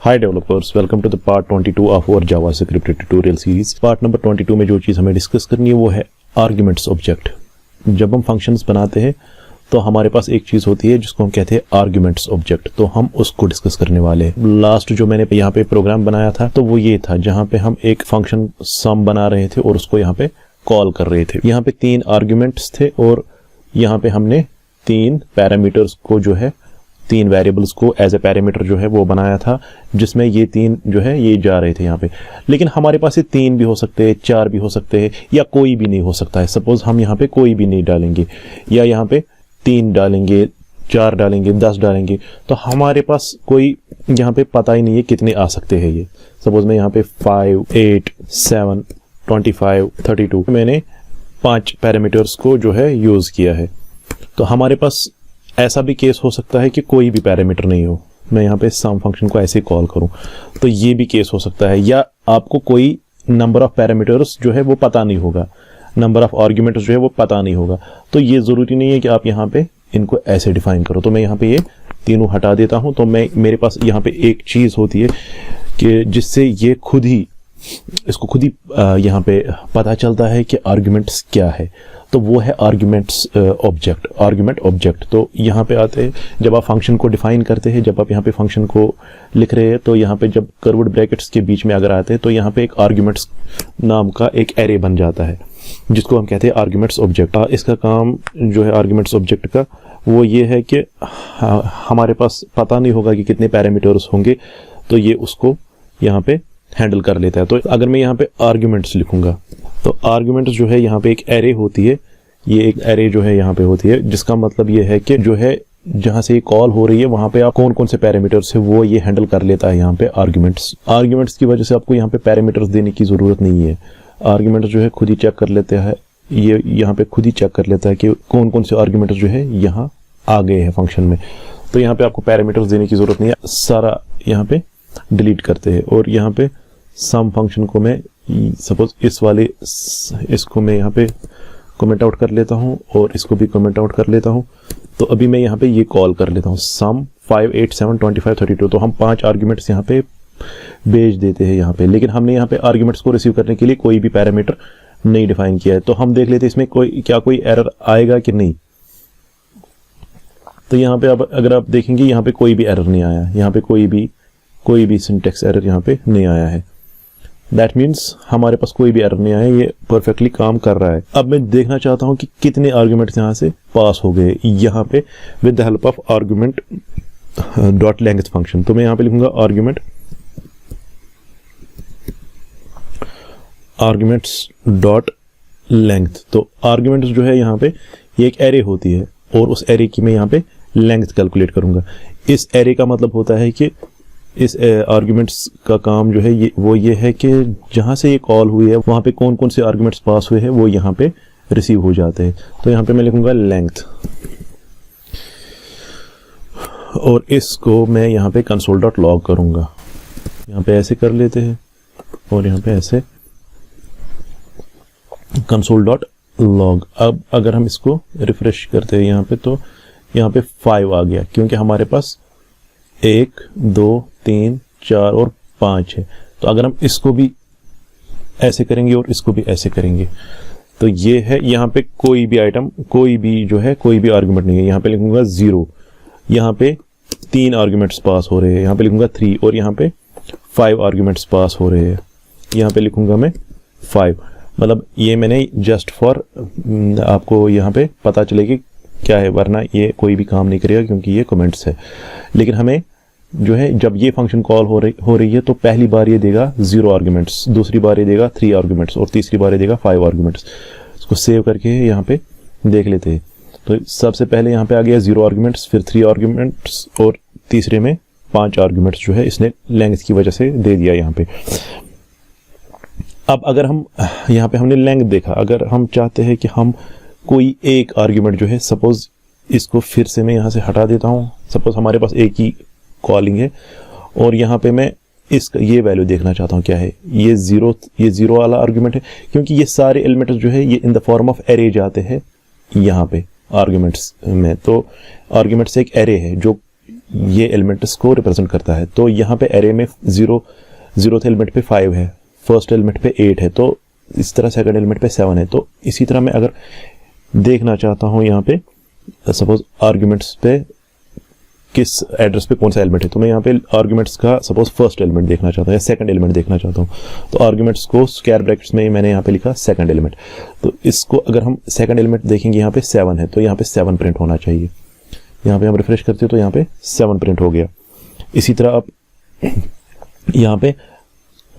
Hi developers, welcome to the part 22 of our JavaScript tutorial series. Part number 22 में जो चीज़ हमें discuss करनी है वो है आर्ग्यूमेंट्स ऑब्जेक्ट। जब हम फंक्शंस बनाते हैं तो हमारे पास एक चीज़ होती है जिसको हम कहते हैं आर्ग्यूमेंट्स ऑब्जेक्ट, तो हम उसको डिस्कस करने वाले हैं। लास्ट जो मैंने यहाँ पे प्रोग्राम बनाया था तो वो ये था जहाँ पे हम एक फंक्शन सम बना रहे थे और उसको यहाँ पे कॉल कर रहे थे। यहाँ पे 3 आर्ग्यूमेंट्स थे और यहाँ पे हमने 3 पैरामीटर्स को जो है 3 वेरिएबल्स को एज ए पैरामीटर जो है वो बनाया था, जिसमें ये 3 जो है ये जा रहे थे यहाँ पे। लेकिन हमारे पास ये 3 भी हो सकते हैं, 4 भी हो सकते हैं या कोई भी नहीं हो सकता है। सपोज हम यहाँ पे कोई भी नहीं डालेंगे या यहाँ पे 3 डालेंगे, 4 डालेंगे, 10 डालेंगे, तो हमारे पास कोई यहाँ पे पता ही नहीं है कितने आ सकते हैं ये। सपोज मैं यहाँ पे 5, 8, 7, 25, 32 मैंने 5 पैरामीटर्स को जो है यूज किया है। तो हमारे पास ऐसा भी केस हो सकता है कि कोई भी पैरामीटर नहीं हो, मैं यहाँ पे सम फंक्शन को ऐसे कॉल करूं, तो ये भी केस हो सकता है। या आपको कोई नंबर ऑफ पैरामीटर्स जो है वो पता नहीं होगा, नंबर ऑफ आर्ग्यूमेंट्स जो है वो पता नहीं होगा, तो ये जरूरी नहीं है कि आप यहाँ पे इनको ऐसे डिफाइन करो। तो मैं यहाँ पे ये तीनों हटा देता हूं। तो मेरे पास यहाँ पे एक चीज होती है कि जिससे ये इसको खुद ही यहाँ पे पता चलता है कि आर्ग्यूमेंट्स क्या है, तो वो है आर्ग्यूमेंट्स ऑब्जेक्ट, आर्ग्यूमेंट ऑब्जेक्ट। तो यहाँ पे आते हैं, जब आप फंक्शन को डिफाइन करते हैं, जब आप यहाँ पे फंक्शन को लिख रहे हैं, तो यहाँ पे जब कर्व्ड ब्रैकेट्स के बीच में अगर आते हैं तो यहाँ पे एक आर्ग्यूमेंट्स नाम का एक एरे बन जाता है जिसको हम कहते हैं आर्ग्यूमेंट्स ऑब्जेक्ट। इसका काम जो है आर्ग्यूमेंट्स ऑब्जेक्ट का वो ये है कि हमारे पास पता नहीं होगा कि कितने पैरामीटर्स होंगे, तो ये उसको यहाँ पे हैंडल कर लेता है। तो अगर मैं यहाँ पे आर्ग्यूमेंट्स लिखूंगा तो आर्ग्यूमेंट्स जो है यहाँ पे एक एरे होती है, ये एक एरे जो है यहाँ पे होती है, जिसका मतलब ये है कि जो है जहां से ये कॉल हो रही है वहां पे आप कौन कौन से पैरामीटर्स है वो ये हैंडल कर लेता है यहाँ पे आर्ग्यूमेंट्स की वजह से आपको यहाँ पे पैरामीटर्स देने की जरूरत नहीं है। आर्ग्यूमेंट्स जो है खुद ही चेक कर लेते हैं, ये यहाँ पे खुद ही चेक कर लेता है कि कौन कौन से आर्ग्यूमेंट्स जो है यहाँ आ गए हैं फंक्शन में। तो यहाँ पे आपको पैरामीटर्स देने की जरूरत नहीं है, सारा यहाँ पे डिलीट करते हैं। और यहाँ पे सम फंक्शन को मैं सपोज इसको मैं यहाँ पे कमेंट आउट कर लेता हूँ और इसको भी कमेंट आउट कर लेता हूँ। तो अभी मैं यहाँ पे ये कॉल कर लेता हूँ सम 5, 8, 7, 25, 32। तो हम 5 आर्ग्यूमेंट्स यहाँ पे भेज देते हैं यहाँ पे, लेकिन हमने यहाँ पे आर्ग्यूमेंट्स को रिसीव करने के लिए कोई भी पैरामीटर नहीं डिफाइन किया है। तो हम देख लेते हैं इसमें कोई एरर आएगा कि नहीं। तो यहाँ पे अगर आप देखेंगे यहाँ पे कोई भी एरर नहीं आया, यहाँ पे कोई भी सिंटेक्स एरर यहाँ पे नहीं आया है। दैट मीन्स हमारे पास कोई भी एरर नहीं आया, ये परफेक्टली काम कर रहा है। अब मैं देखना चाहता हूं कि कितने आर्ग्यूमेंट्स यहाँ से पास हो गए यहाँ पे with the help of argument dot length function. तो मैं यहाँ पे लिखूंगा आर्ग्यूमेंट्स डॉट लेंथ। तो आर्ग्यूमेंट्स जो है यहाँ पे ये एक एरे होती है और उस एरे की मैं यहाँ पे लेंथ कैलकुलेट करूंगा। इस एरे का मतलब होता है कि इस आर्ग्यूमेंट्स का काम जो है ये है कि जहां से ये कॉल हुई है वहां पे कौन कौन से आर्ग्यूमेंट्स पास हुए हैं वो यहाँ पे रिसीव हो जाते हैं। तो यहाँ पे मैं लिखूंगा लेंथ और इसको मैं यहाँ पे कंसोल डॉट लॉग करूंगा। यहाँ पे ऐसे कर लेते हैं और यहाँ पे ऐसे कंसोल डॉट लॉग। अब अगर हम इसको रिफ्रेश करते हैं यहाँ पे तो यहाँ पे 5 आ गया, क्योंकि हमारे पास 1, 2, 3, 4 और 5 है। तो अगर हम इसको भी ऐसे करेंगे और इसको भी ऐसे करेंगे तो ये है, यहाँ पे कोई भी आर्गुमेंट नहीं है। यहाँ पे लिखूंगा 0, यहाँ पे 3 आर्ग्यूमेंट्स पास हो रहे हैं, यहाँ पे लिखूंगा 3 और यहाँ पे 5 आर्ग्यूमेंट्स पास हो रहे हैं, यहाँ पे लिखूंगा मैं 5। मतलब ये मैंने जस्ट फॉर आपको यहाँ पे पता चले कि क्या है, वरना ये कोई भी काम नहीं करेगा क्योंकि ये कमेंट्स है। लेकिन हमें जो है जब ये फंक्शन कॉल हो रही है तो पहली बार ये देगा 0 आर्ग्यूमेंट्स, दूसरी बार ये देगा 3 आर्ग्यूमेंट्स और तीसरी बार ये देगा 5 आर्ग्यूमेंट्स। इसको सेव करके यहाँ पे देख लेते हैं। तो सबसे पहले यहाँ पे आ गया 0 आर्ग्यूमेंट्स, फिर 3 आर्ग्यूमेंट्स और तीसरे में 5 आर्ग्यूमेंट्स जो है इसने लेंथ की वजह से दे दिया यहाँ पे। अब अगर हम यहाँ पे हमने लेंथ देखा, अगर हम चाहते हैं कि हम कोई एक आर्ग्यूमेंट जो है, सपोज इसको फिर से मैं यहाँ से हटा देता हूँ। सपोज हमारे पास एक ही कॉलिंग है और यहाँ पे मैं ये वैल्यू देखना चाहता हूँ क्या है, ये 0 वाला आर्ग्यूमेंट है, क्योंकि ये सारे एलिमेंट्स जो है ये in the form of array जाते हैं यहाँ पे आर्ग्यूमेंट्स में। तो आर्ग्यूमेंट्स एक एरे है जो ये एलिमेंट्स को रिप्रेजेंट करता है। तो यहाँ पे एरे में 0th एलिमेंट पे 5 है, फर्स्ट एलिमेंट पे 8 है, तो इस तरह सेकंड एलिमेंट पे 7 है। तो इसी तरह मैं अगर देखना चाहता हूँ यहाँ पे सपोज आर्ग्यूमेंट्स पे किस एड्रेस पे कौन सा एलिमेंट है, तो मैं यहाँ पे आर्ग्यूमेंट्स का सपोज फर्स्ट एलिमेंट देखना चाहता हूँ या सेकंड एलिमेंट देखना चाहता हूँ। तो आर्ग्यूमेंट्स को स्क्वायर ब्रैकेट्स में मैंने यहाँ पे लिखा सेकंड एलिमेंट। तो इसको अगर हम सेकंड एलिमेंट देखेंगे, यहाँ पे 7 है, तो यहाँ पे 7 प्रिंट होना चाहिए। यहाँ पे हम रिफ्रेश करते हैं तो यहाँ पे 7 प्रिंट हो गया। इसी तरह अब यहाँ पे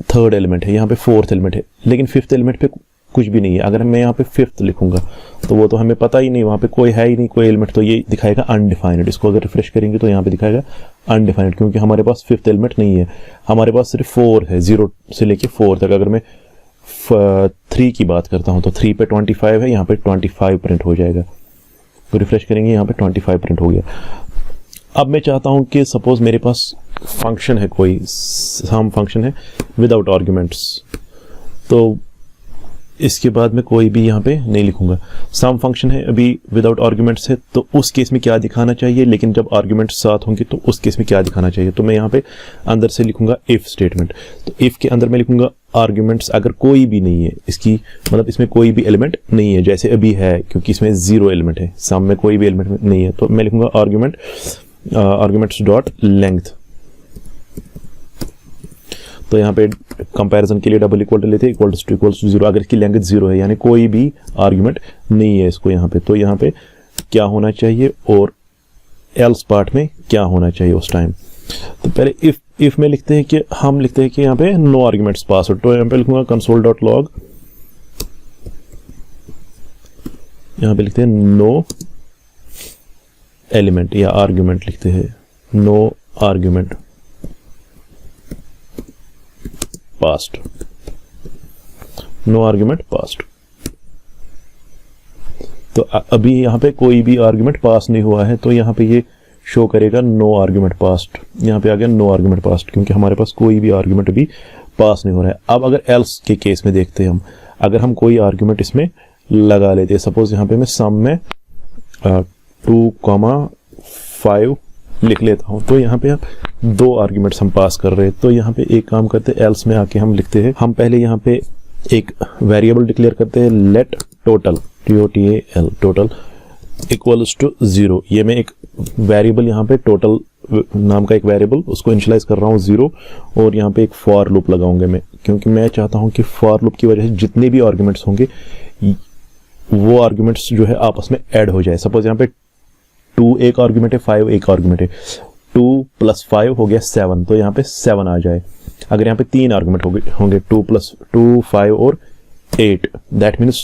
थर्ड एलिमेंट है, यहाँ पे फोर्थ एलिमेंट है, लेकिन फिफ्थ एलिमेंट पे कुछ भी नहीं है। अगर मैं यहाँ पे फिफ्थ लिखूंगा तो वो तो हमें पता ही नहीं, वहाँ पे कोई है ही नहीं कोई एलिमेंट, तो ये दिखाएगा अनडिफाइंड। इसको अगर रिफ्रेश करेंगे तो यहाँ पे दिखाएगा अनडिफाइंड, क्योंकि हमारे पास फिफ्थ एलिमेंट नहीं है, हमारे पास सिर्फ 4 है, 0 से लेके 4 तक। अगर मैं 3 की बात करता हूँ तो 3 पे 25 है, यहाँ पे 25 प्रिंट हो जाएगा। तो रिफ्रेश करेंगे, यहाँ पे 25 प्रिंट हो गया। अब मैं चाहता हूँ कि सपोज मेरे पास फंक्शन है, कोई सम फंक्शन है विदाउट आर्ग्यूमेंट्स, तो इसके बाद मैं कोई भी यहाँ पे नहीं लिखूंगा। सम फंक्शन है अभी विदाउट आर्ग्यूमेंट्स है, तो उस केस में क्या दिखाना चाहिए, लेकिन जब आर्ग्यूमेंट्स साथ होंगे तो उस केस में क्या दिखाना चाहिए। तो मैं यहाँ पे अंदर से लिखूंगा इफ स्टेटमेंट। तो इफ के अंदर मैं लिखूंगा आर्ग्यूमेंट्स अगर कोई भी नहीं है, इसकी मतलब इसमें कोई भी एलिमेंट नहीं है, जैसे अभी है, क्योंकि इसमें 0 एलिमेंट है, सम में कोई भी एलिमेंट नहीं है, तो मैं लिखूंगा आर्ग्यूमेंट्स डॉट लेंथ। तो यहाँ पे कंपैरिजन के लिए डबल इक्वल टू लेते हैं, इक्वल्स टू 0। अगर इसकी लेंथ 0 है यानी कोई भी आर्ग्यूमेंट नहीं है इसको यहाँ पे, तो यहाँ पे क्या होना चाहिए और एल्स पार्ट में क्या होना चाहिए उस टाइम। तो पहले इफ में लिखते हैं कि हम लिखते हैं कि यहाँ पे नो आर्ग्यूमेंट्स पास। तो यहाँ पे लिखूंगा कंसोल डॉट लॉग, यहाँ पे लिखते हैं नो एलिमेंट या आर्ग्यूमेंट, लिखते हैं no argument passed, no argument passed. तो अभी यहाँ पे कोई भी आर्ग्यूमेंट पास नहीं हुआ है, तो यहाँ पे ये शो करेगा नो आर्ग्यूमेंट पास्ट। यहाँ पे आ गया नो आर्ग्यूमेंट पास्ट, क्योंकि हमारे पास कोई भी आर्ग्यूमेंट अभी पास नहीं हो रहा है। अब अगर एल्स के केस में देखते हैं हम, अगर हम कोई आर्ग्यूमेंट इसमें लगा लेते हैं, सपोज यहाँ पे मैं सम में 2,5 लिख लेता हूं, तो यहाँ पे आप 2 आर्ग्यूमेंट्स हम पास कर रहे हैं। तो यहाँ पे एक काम करते हैं, एल्स में आके हम लिखते हैं, हम पहले यहाँ पे एक वेरिएबल डिक्लेयर करते हैं, let total TOTAL total equals to 0। ये मैं एक वेरिएबल यहाँ पे टोटल नाम का एक वेरिएबल उसको इनिशियलाइज कर रहा हूँ 0, और यहाँ पे एक फॉर लूप लगाऊंगा मैं, क्योंकि मैं चाहता हूँ कि फॉर लूप की वजह से जितने भी आर्ग्यूमेंट्स होंगे वो आर्ग्यूमेंट्स जो है आपस में ऐड हो जाए। सपोज यहाँ पे 2 एक आर्ग्यूमेंट है, 5 एक आर्ग्यूमेंट है, 2 + 5 हो गया 7, तो यहाँ पे 7 आ जाए। अगर यहाँ पे 3 आर्ग्यूमेंट होंगे 2 + 2 5 और 8, दैट मीन्स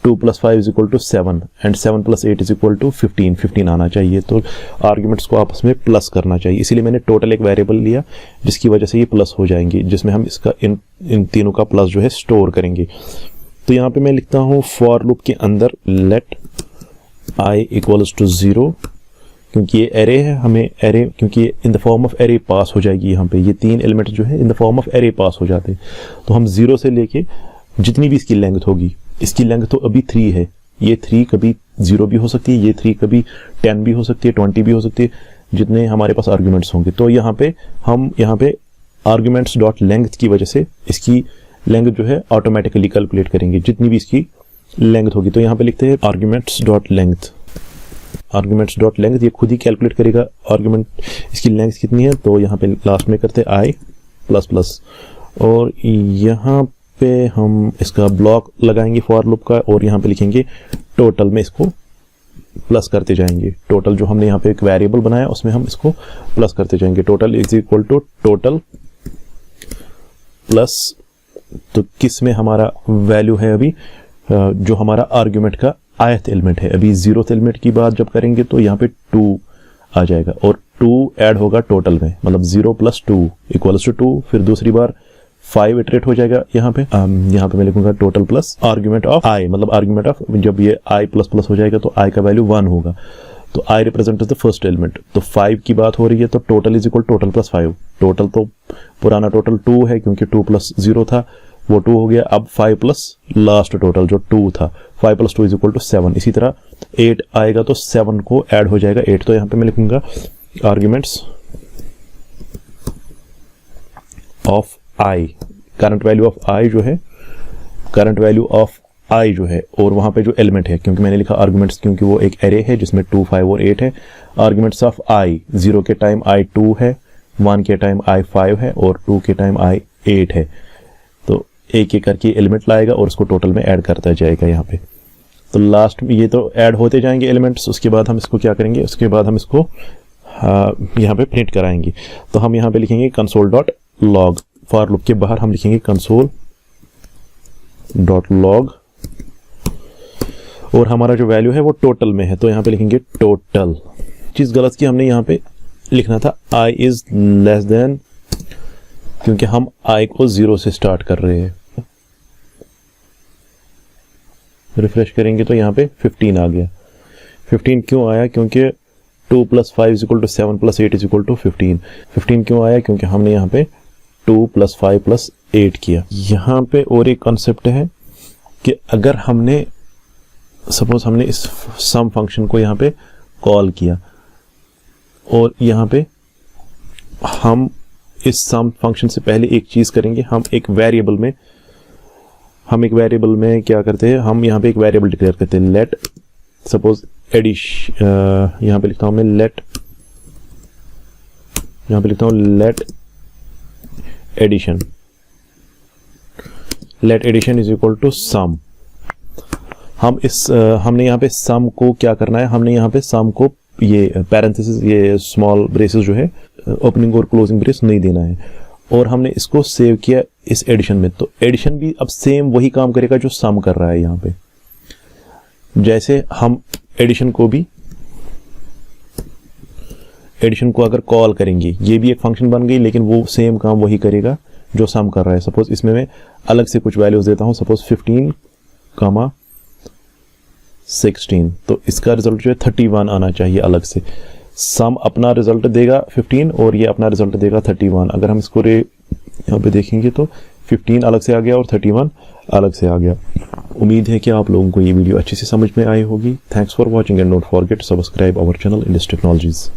2 + 5 = 7 एंड 7 + 8 = 15 आना चाहिए। तो आर्ग्यूमेंट्स को आपस में प्लस करना चाहिए, इसीलिए मैंने टोटल एक वेरिएबल लिया जिसकी वजह से ये प्लस हो जाएंगे, जिसमें हम इसका इन तीनों का प्लस जो है स्टोर करेंगे। तो यहाँ पे मैं लिखता हूँ फॉर लूप के अंदर लेट I = 0, क्योंकि ये एरे है, हमें एरे क्योंकि ये in the form of array पास हो जाएगी। यहाँ पे ये 3 एलिमेंट जो है in the form of array पास हो जाते हैं। तो हम 0 से लेके जितनी भी इसकी लेंथ होगी, इसकी लेंथ तो अभी 3 है, ये 3 कभी 0 भी हो सकती है, ये 3 कभी 10 भी हो सकती है, 20 भी हो सकती है, जितने हमारे पास आर्ग्यूमेंट्स होंगे। तो यहाँ पे हम यहाँ पे आर्ग्यूमेंट्स डॉट लेंथ की वजह से इसकी लेंथ जो है ऑटोमेटिकली कैलकुलेट करेंगे जितनी भी इसकी लेंथ होगी। तो यहाँ पे लिखते हैं arguments dot length, arguments dot length ये खुद ही कैलकुलेट करेगा आर्ग्यूमेंट इसकी लेंथ कितनी है। तो यहाँ पे लास्ट में करते हैं I++, और यहाँ पे हम इसका ब्लॉक लगाएंगे फॉर लूप का, और यहाँ पे लिखेंगे टोटल में इसको प्लस करते जाएंगे। टोटल जो हमने यहाँ पे एक वेरिएबल बनाया उसमें हम इसको प्लस करते जाएंगे। टोटल = टोटल प्लस, तो किस में हमारा वैल्यू है अभी, जो हमारा आर्ग्यूमेंट का ith एलिमेंट है। अभी 0th एलिमेंट की बात जब करेंगे तो यहाँ पे 2 आ जाएगा, और 2 ऐड होगा टोटल में, मतलब 0 + 2 = 2। फिर दूसरी बार 5 इटरेट हो जाएगा यहाँ पे मैं लिखूंगा total plus argument of I, मतलब आर्ग्यूमेंट ऑफ, जब ये I++ हो जाएगा तो I का वैल्यू 1 होगा, तो I represent the first element. तो 5 की बात हो रही है, तो टोटल = टोटल + 5। टोटल तो पुराना टोटल 2 है, क्योंकि 2 + 0 था वो 2 हो गया। अब 5 प्लस लास्ट टोटल जो 2 था, 5 + 2 = 7। इसी तरह 8 आएगा तो 7 को ऐड हो जाएगा 8। तो यहाँ पे मैं लिखूंगा arguments of i, current value of i जो है, करंट वैल्यू ऑफ आई जो है, और वहां पे जो एलिमेंट है, क्योंकि मैंने लिखा आर्ग्यूमेंट्स क्योंकि वो एक एरे है जिसमें 2, 5 और 8 है। आर्ग्यूमेंट्स ऑफ आई, 0 के टाइम आई 2 है, 1 के टाइम आई 5 है और 2 के टाइम आई 8 है। तो एक एक करके एलिमेंट लाएगा और उसको टोटल में ऐड करता जाएगा यहाँ पे। तो लास्ट में ये तो ऐड होते जाएंगे एलिमेंट्स, उसके बाद हम इसको क्या करेंगे, उसके बाद हम इसको यहाँ पे प्रिंट कराएंगे। तो हम यहाँ पे लिखेंगे console dot log, for loop के बाहर हम लिखेंगे कंसोल डॉट लॉग, और हमारा जो वैल्यू है वो टोटल में है, तो यहाँ पे लिखेंगे टोटल। चीज गलत की, हमने यहाँ पे लिखना था i इज लेस देन, क्योंकि हम i को 0 से स्टार्ट कर रहे हैं। रिफ्रेश करेंगे तो यहाँ पे 15 आ गया। 15 क्यों आया, क्योंकि 2 + 5 = 7 + 8 = 15। 15 क्यों आया, क्योंकि हमने यहाँ पे 2 + 5 + 8 किया। यहाँ पे और एक कॉन्सेप्ट है कि अगर हमने सपोज हमने इस सम फंक्शन को यहाँ पे कॉल किया, और यहाँ पे हम इस सम फंक्शन से पहले एक चीज करेंगे, हम एक वेरिएबल में क्या करते हैं, हम यहाँ पे एक वेरिएबल डिक्लेयर करते हैं, लेट सपोज एडिशन, यहाँ पे लिखता हूं मैं let addition, let addition is equal to sum. हमने यहाँ पे सम को क्या करना है, हमने यहाँ पे सम को ये पैरेंथेसिस, ये स्मॉल ब्रेसेस जो है, ओपनिंग और क्लोजिंग ब्रेस नहीं देना है, और हमने इसको सेव किया इस एडिशन में। तो एडिशन भी अब सेम वही काम करेगा जो सम कर रहा है यहाँ पे। जैसे हम एडिशन को अगर कॉल करेंगे, ये भी एक फंक्शन बन गई, लेकिन वो सेम काम वही करेगा जो सम कर रहा है। सपोज इसमें मैं अलग से कुछ वैल्यूज देता हूं, सपोज 15, 16, तो इसका रिजल्ट जो है 31 आना चाहिए अलग से। सम अपना रिजल्ट देगा 15 और ये अपना रिजल्ट देगा 31। अगर हम इसको यहाँ पे देखेंगे तो 15 अलग से आ गया और 31 अलग से आ गया। उम्मीद है कि आप लोगों को ये वीडियो अच्छे से समझ में आई होगी। Thanks for watching and don't forget subscribe our channel Indus technologies.